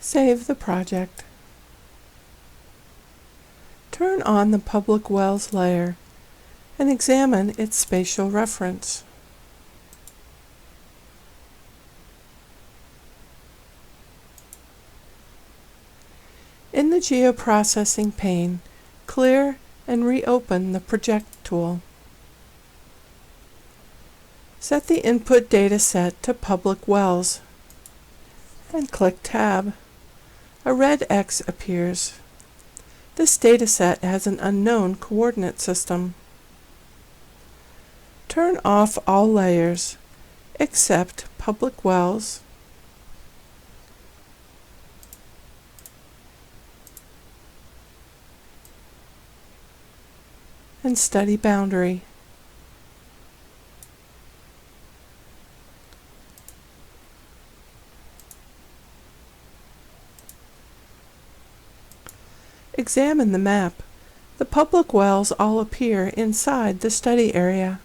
Save the project. Turn on the public wells layer and examine its spatial reference. In the Geoprocessing pane, clear and reopen the Project tool. Set the input data set to Public Wells and click Tab. A red X appears. This dataset has an unknown coordinate system. Turn off all layers except Public Wells, and Study Boundary. Examine the map. The public wells all appear inside the study area.